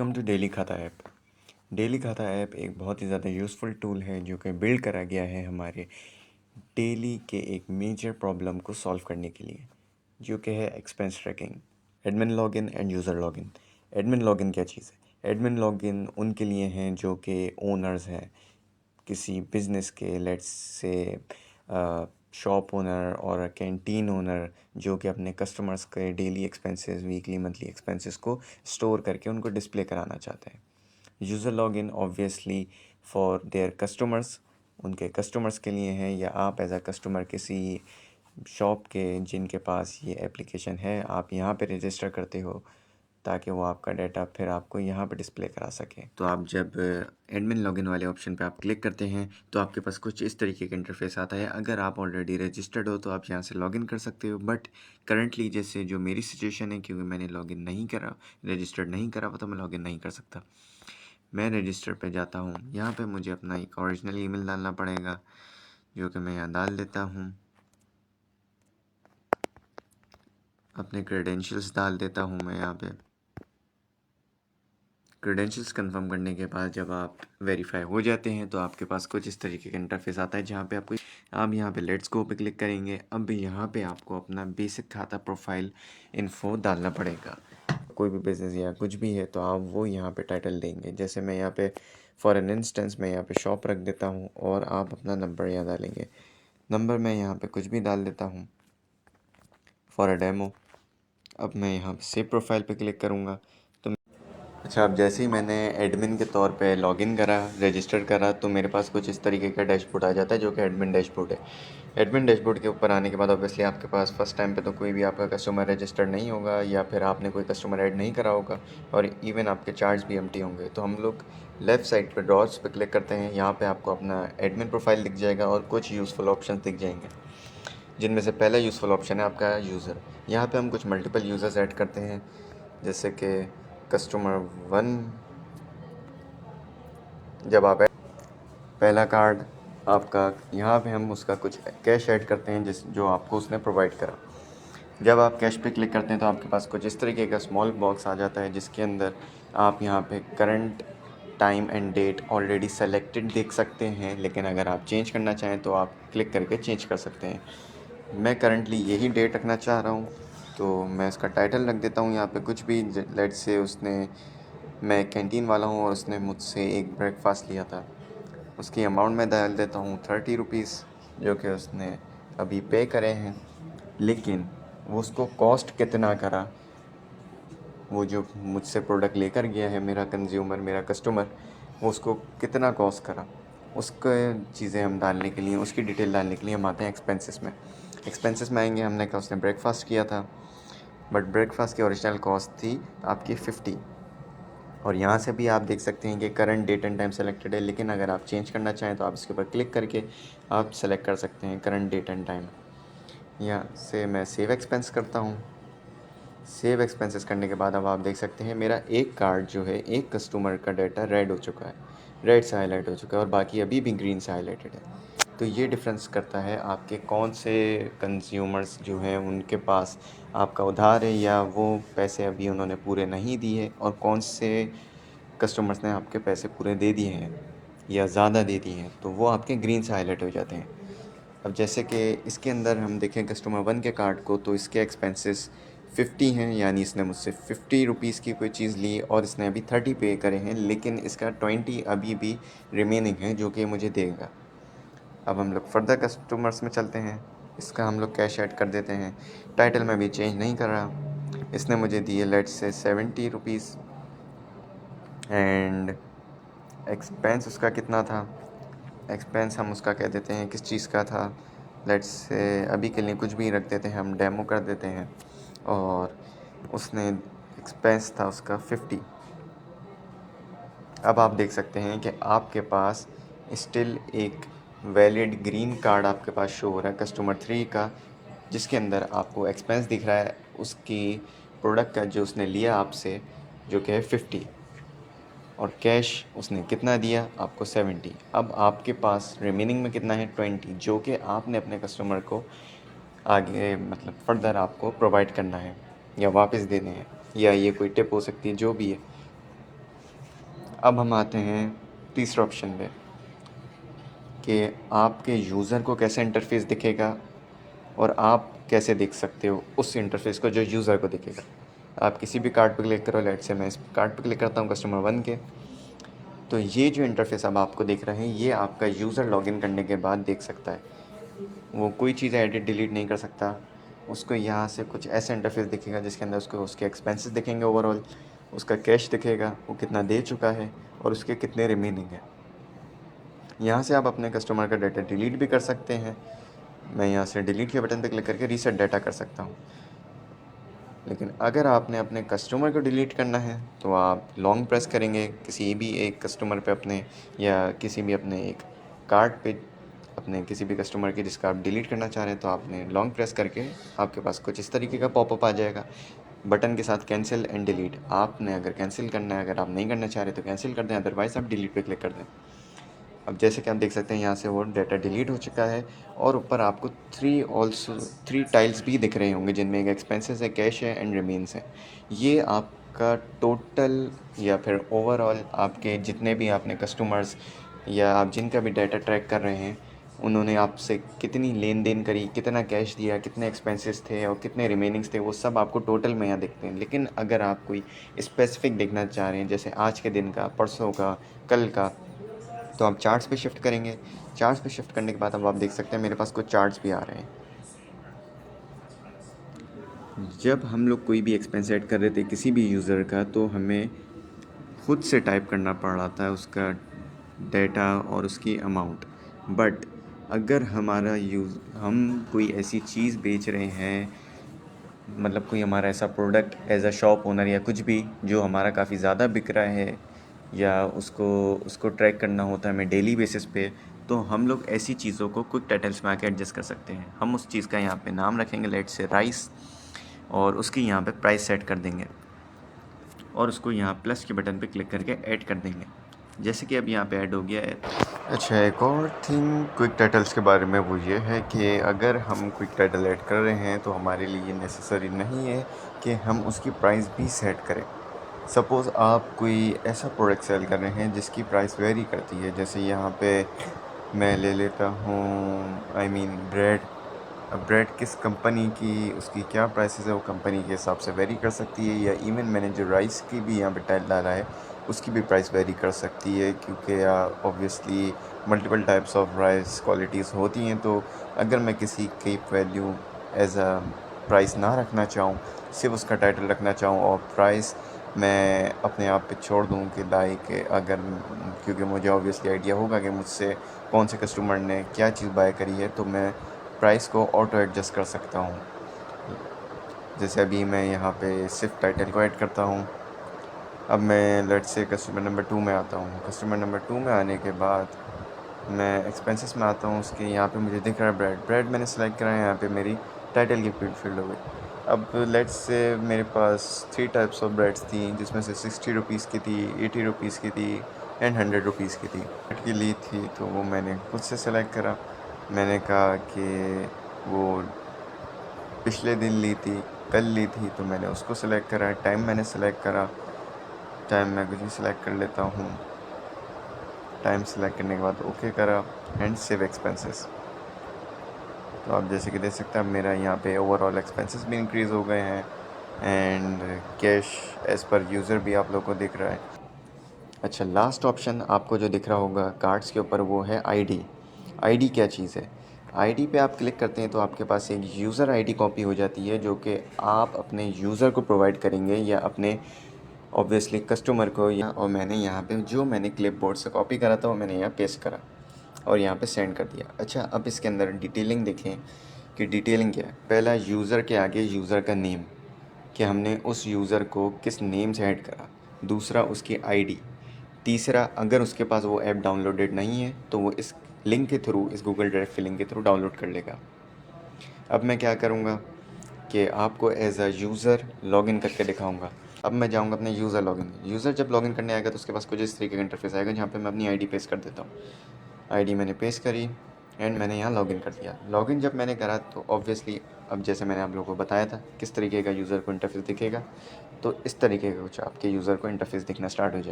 Welcome to daily खाता app. Daily खाता app एक बहुत ही ज़्यादा यूज़फुल टूल है जो कि बिल्ड करा गया है हमारे डेली के एक मेजर प्रॉब्लम को सॉल्व करने के लिए, जो कि है expense tracking, admin login and user login. Admin login क्या चीज़ है? एडमिन लॉगिन उनके लिए हैं जो कि ओनर्स हैं किसी बिज़नेस के, लेट्स से शॉप ओनर और कैंटीन ओनर, जो कि अपने कस्टमर्स के daily expenses, weekly monthly expenses को स्टोर करके उनको डिस्प्ले कराना चाहते हैं। User login obviously for their customers, उनके कस्टमर्स के लिए हैं, या आप एज अ कस्टमर किसी शॉप के जिनके पास ये एप्लीकेशन है, आप यहाँ पे रजिस्टर करते हो ताकि वो आपका डाटा फिर आपको यहाँ पे डिस्प्ले करा सके। तो आप जब एडमिन लॉगिन वाले ऑप्शन पे आप क्लिक करते हैं तो आपके पास कुछ इस तरीके का इंटरफेस आता है। अगर आप ऑलरेडी रजिस्टर्ड हो तो आप यहाँ से लॉगिन कर सकते हो, बट करंटली जैसे जो मेरी सिचुएशन है, क्योंकि मैंने लॉगिन नहीं करा, रजिस्टर्ड नहीं करा हुआ, तो मैं लॉगिन नहीं कर सकता। मैं रजिस्टर पे जाता हूँ, यहाँ पे मुझे अपना एक ओरिजिनल ईमेल डालना पड़ेगा, जो कि मैं यहाँ डाल देता हूँ। अपने क्रेडेंशियल्स डाल देता हूँ मैं यहाँ पे। क्रेडेंशियल्स कंफर्म करने के बाद जब आप वेरीफाई हो जाते हैं तो आपके पास कुछ इस तरीके का इंटरफेस आता है, जहाँ पे आप यहाँ पे लेट्स गो पे क्लिक करेंगे। अब यहाँ पे आपको अपना बेसिक खाता प्रोफाइल इन्फो डालना पड़ेगा। कोई भी बिज़नेस या कुछ भी है तो आप वो यहाँ पे टाइटल देंगे। जैसे मैं यहाँ पे फॉर एन इंस्टेंस मैं यहाँ पे शॉप रख देता हूँ और आप अपना नंबर यहाँ डालेंगे। नंबर मैं यहाँ पे कुछ भी डाल देता हूँ फॉर अ डेमो। अब मैं यहाँ पे सेव प्रोफाइल पे क्लिक करूँगा तो अच्छा, अब जैसे ही मैंने एडमिन के तौर पे लॉगिन करा, रजिस्टर करा, तो मेरे पास कुछ इस तरीके का डैशबोर्ड आ जाता है, जो कि एडमिन डैशबोर्ड है। एडमिन डैशबोर्ड के ऊपर आने के बाद ऑब्वियसली आपके पास फर्स्ट टाइम पे तो कोई भी आपका कस्टमर रजिस्टर्ड नहीं होगा, या फिर आपने कोई कस्टमर ऐड नहीं करा होगा, और इवन आपके चार्ज भी एम्प्टी होंगे। तो हम लोग लेफ़्ट साइड पर ड्रॉर्स पे क्लिक करते हैं। यहाँ पे आपको अपना एडमिन प्रोफाइल दिख जाएगा और कुछ यूज़फुल ऑप्शन दिख जाएंगे, जिनमें से पहला यूज़फुल ऑप्शन है आपका यूज़र। यहाँ पे हम कुछ मल्टीपल यूज़र्स ऐड करते हैं, जैसे कि कस्टमर 1। जब आप पहला कार्ड आपका, यहाँ पे हम उसका कुछ कैश ऐड करते हैं जो आपको उसने प्रोवाइड करा। जब आप कैश पे क्लिक करते हैं तो आपके पास कुछ इस तरीके का स्मॉल बॉक्स आ जाता है, जिसके अंदर आप यहाँ पे current time and date already selected देख सकते हैं, लेकिन अगर आप चेंज करना चाहें तो आप क्लिक करके चेंज कर सकते हैं। मैं करंटली यही डेट रखना चाह रहा हूँ, तो मैं इसका टाइटल रख देता हूँ यहाँ पे कुछ भी। लेट्स से मैं कैंटीन वाला हूँ और उसने मुझसे एक ब्रेकफास्ट लिया था, उसकी अमाउंट मैं डाल देता हूँ 30 रुपीज़, जो कि उसने अभी पे करे हैं। लेकिन वो उसको कॉस्ट कितना करा, वो जो मुझसे प्रोडक्ट लेकर गया है मेरा कंज्यूमर, मेरा कस्टमर, वो उसको कितना कॉस्ट करा, उसके चीज़ें हम डालने के लिए, उसकी डिटेल डालने के लिए हम आते हैं एक्सपेंसेस में। एक्सपेंसेस में आएंगे, हमने कहा उसने ब्रेकफास्ट किया था, बट ब्रेकफास्ट की ओरिजिनल कॉस्ट थी आपकी 50। और यहाँ से भी आप देख सकते हैं कि current date and time selected है, लेकिन अगर आप चेंज करना चाहें तो आप इसके ऊपर क्लिक करके आप सेलेक्ट कर सकते हैं करंट डेट एंड टाइम। यहाँ से मैं सेव एक्सपेंस करता हूँ। सेव एक्सपेंसेस करने के बाद अब आप देख सकते हैं मेरा एक कार्ड जो है, एक कस्टमर का डाटा रेड हो चुका है, रेड से हाईलाइट हो चुका है, और बाकी अभी भी ग्रीन से हाईलाइटेड है। तो ये डिफरेंस करता है आपके कौन से कंज्यूमर्स जो हैं उनके पास आपका उधार है, या वो पैसे अभी उन्होंने पूरे नहीं दिए, और कौन से कस्टमर्स ने आपके पैसे पूरे दे दिए हैं या ज़्यादा दे दिए हैं, तो वो आपके ग्रीन से हाईलाइट हो जाते हैं। अब जैसे कि इसके अंदर हम देखें कस्टमर 1 के कार्ड को, तो इसके एक्सपेंसेस 50 हैं, यानी इसने मुझसे 50 रुपीज़ की कोई चीज़ ली और इसने अभी 30 पे करे हैं, लेकिन इसका 20 अभी भी रिमेनिंग है जो कि मुझे देगा। अब हम लोग फर्दर कस्टमर्स में चलते हैं। इसका हम लोग कैश ऐड कर देते हैं। टाइटल में भी चेंज नहीं कर रहा। इसने मुझे दिए let's say 70 rupees, and expense उसका कितना था, एक्सपेंस हम उसका कह देते हैं किस चीज़ का था, लेट्स से अभी के लिए कुछ भी रख देते हैं, हम डेमो कर देते हैं। और उसने एक्सपेंस था उसका 50। अब आप देख सकते हैं कि आपके पास स्टिल एक वैलिड ग्रीन कार्ड आपके पास शो हो रहा है कस्टमर 3 का, जिसके अंदर आपको एक्सपेंस दिख रहा है उसकी प्रोडक्ट का जो उसने लिया आपसे, जो कि है 50, और कैश उसने कितना दिया आपको 70। अब आपके पास रिमेनिंग में कितना है 20, जो कि आपने अपने कस्टमर को आगे मतलब फर्दर आपको प्रोवाइड करना है या वापस देने हैं, या ये कोई टिप हो सकती है, जो भी है। अब हम आते हैं तीसरे ऑप्शन पे कि आपके यूज़र को कैसे इंटरफेस दिखेगा और आप कैसे देख सकते हो उस इंटरफेस को जो यूज़र को दिखेगा। आप किसी भी कार्ड पे क्लिक करो, लेट्स से मैं इस कार्ड पे क्लिक करता हूँ कस्टमर 1 के, तो ये जो इंटरफेस अब आपको दिख रहे हैं ये आपका यूज़र लॉगिन करने के बाद देख सकता है। वो कोई चीज़ एडिट डिलीट नहीं कर सकता। उसको यहाँ से कुछ ऐसा इंटरफेस दिखेगा जिसके अंदर उसको उसके एक्सपेंसेस दिखेंगे, ओवरऑल उसका कैश दिखेगा, वो कितना दे चुका है और उसके कितने रिमेनिंग है। यहाँ से आप अपने कस्टमर का डाटा डिलीट भी कर सकते हैं। मैं यहाँ से डिलीट के बटन पर क्लिक करके रीसेट डाटा कर सकता हूँ। लेकिन अगर आपने अपने कस्टमर को डिलीट करना है तो आप लॉन्ग प्रेस करेंगे किसी भी एक कस्टमर पे अपने, या किसी भी अपने एक कार्ड पे अपने किसी भी कस्टमर की जिसका आप डिलीट करना चाह रहे हैं, तो आपने लॉन्ग प्रेस करके आपके पास कुछ इस तरीके का पॉपअप आ जाएगा बटन के साथ, कैंसिल एंड डिलीट। आपने अगर कैंसिल करना है, अगर आप नहीं करना चाह रहे तो कैंसिल कर दें, अदरवाइज़ आप डिलीट पे क्लिक कर दें। अब जैसे कि आप देख सकते हैं यहाँ से वो डाटा डिलीट हो चुका है और ऊपर आपको थ्री टाइल्स भी दिख रहे होंगे जिनमें एक एक्सपेंसेस है, कैश है एंड रिमेन्स है। ये आपका टोटल या फिर ओवरऑल आपके जितने भी आपने कस्टमर्स या आप जिनका भी डाटा ट्रैक कर रहे हैं उन्होंने आपसे कितनी लेन देन करी, कितना कैश दिया, कितने एक्सपेंसेस थे और कितने रिमेनिंग्स थे, वो सब आपको टोटल में यहाँ दिखते हैं। लेकिन अगर आप कोई स्पेसिफिक देखना चाह रहे हैं जैसे आज के दिन का, परसों का, कल का, तो आप चार्ट्स पे शिफ्ट करेंगे। चार्ट्स पे शिफ्ट करने के बाद अब आप देख सकते हैं मेरे पास कुछ चार्ट्स भी आ रहे हैं। जब हम लोग कोई भी एक्सपेंस ऐड कर रहे थे किसी भी यूज़र का, तो हमें खुद से टाइप करना पड़ रहा था उसका डेटा और उसकी अमाउंट। बट अगर हमारा हम कोई ऐसी चीज़ बेच रहे हैं, मतलब कोई हमारा ऐसा product as a shop owner या कुछ भी जो हमारा काफ़ी ज़्यादा बिक रहा है या उसको उसको ट्रैक करना होता है हमें डेली बेसिस पे, तो हम लोग ऐसी चीज़ों को क्विक टाइटल्स में आके एडजस्ट कर सकते हैं। हम उस चीज़ का यहाँ पे नाम रखेंगे, लेट्स से राइस, और उसकी यहाँ पे प्राइस सेट कर देंगे और उसको यहाँ प्लस के बटन पे क्लिक करके ऐड कर देंगे, जैसे कि अब यहाँ पे ऐड हो गया है। अच्छा, एक और थिंग क्विक टाइटल्स के बारे में वो ये है कि अगर हम क्विक टाइटल ऐड कर रहे हैं तो हमारे लिए नेसेसरी नहीं है कि हम उसकी प्राइस भी सेट करें। सपोज़ आप कोई ऐसा प्रोडक्ट सेल कर रहे हैं जिसकी प्राइस वेरी करती है, जैसे यहाँ पे मैं ले लेता हूँ ब्रेड। अब ब्रेड किस कंपनी की, उसकी क्या प्राइसेस है, वो कंपनी के हिसाब से वेरी कर सकती है। या इवन मैंने जो राइस की भी यहाँ पे टाइल डाला है उसकी भी प्राइस वेरी कर सकती है, क्योंकि obviously multiple types of rice qualities होती हैं। तो अगर मैं किसी keep value as a price ना रखना चाहूँ, सिर्फ उसका टाइटल रखना चाहूँ और प्राइस मैं अपने आप पे छोड़ दूँ कि लाइक अगर, क्योंकि मुझे ऑब्वियसली आइडिया होगा कि मुझसे कौन से कस्टमर ने क्या चीज़ बाय करी है, तो मैं प्राइस को ऑटो एडजस्ट कर सकता हूँ। जैसे अभी मैं यहाँ पे सिर्फ टाइटल को ऐड करता हूँ। अब मैं लेट्स से कस्टमर नंबर 2 में आता हूँ। कस्टमर नंबर 2 में आने के बाद मैं एक्सपेंसेस में आता हूँ। उसके यहाँ पे मुझे दिख रहा है ब्रेड मैंने सेलेक्ट करा है, यहाँ पे मेरी टाइटल की फील्ड हो गई। अब लेट्स से मेरे पास 3 टाइप्स ऑफ ब्रेड्स थी, जिसमें से 60 रुपीज़ की थी, 80 रुपीज़ की थी एंड 100 रुपीज़ की थी। ब्रेड की ली थी तो वो मैंने खुद से सेलेक्ट करा। मैंने कहा कि वो पिछले दिन ली थी, कल ली थी, तो मैंने उसको सेलेक्ट करा। टाइम मैंने सेलेक्ट करा, टाइम मैं कुछ भी सिलेक्ट कर लेता हूँ। टाइम सेलेक्ट करने के बाद ओके करा एंड सेव एक्सपेंसेस। तो आप जैसे कि देख सकते हैं मेरा यहाँ पे ओवरऑल एक्सपेंसेस भी इंक्रीज़ हो गए हैं and cash as per user भी आप लोग को दिख रहा है। अच्छा, लास्ट ऑप्शन आपको जो दिख रहा होगा कार्ड्स के ऊपर वो है आईडी। आईडी क्या चीज़ है? आईडी पे आप क्लिक करते हैं तो आपके पास एक यूज़र आईडी कॉपी हो जाती है जो कि आप अपने यूज़र को प्रोवाइड करेंगे या अपने ऑब्वियसली कस्टमर को। या और मैंने यहाँ पे जो मैंने क्लिपबोर्ड से कॉपी करा था वो मैंने यहाँ पेस्ट करा और यहाँ पे सेंड कर दिया। अच्छा, अब इसके अंदर डिटेलिंग देखें कि डिटेलिंग क्या है। पहला, यूज़र के आगे यूज़र का नेम, कि हमने उस यूज़र को किस नेम से ऐड करा। दूसरा, उसकी आईडी। तीसरा, अगर उसके पास वो ऐप डाउनलोडेड नहीं है तो वो इस लिंक के थ्रू, इस गूगल ड्राइव के लिंक के थ्रू डाउनलोड कर लेगा। अब मैं क्या करूँगा कि आपको एज अ यूज़र लॉगिन करके दिखाऊंगा। अब मैं जाऊंगा अपने यूज़र लॉगिन। यूज़र जब लॉगिन करने आएगा तो उसके पास कुछ इस तरीके का इंटरफेस आएगा जहाँ पे मैं अपनी आईडी पेस्ट कर देता हूँ। आईडी मैंने पेस्ट करी एंड मैंने यहाँ लॉगिन कर दिया। लॉगिन जब मैंने करा तो ऑब्वियसली अब जैसे मैंने आप लोगों को बताया था किस तरीके का यूज़र को इंटरफेस दिखेगा, तो इस तरीके का कुछ आपके यूज़र को इंटरफेस दिखना स्टार्ट हो जाए।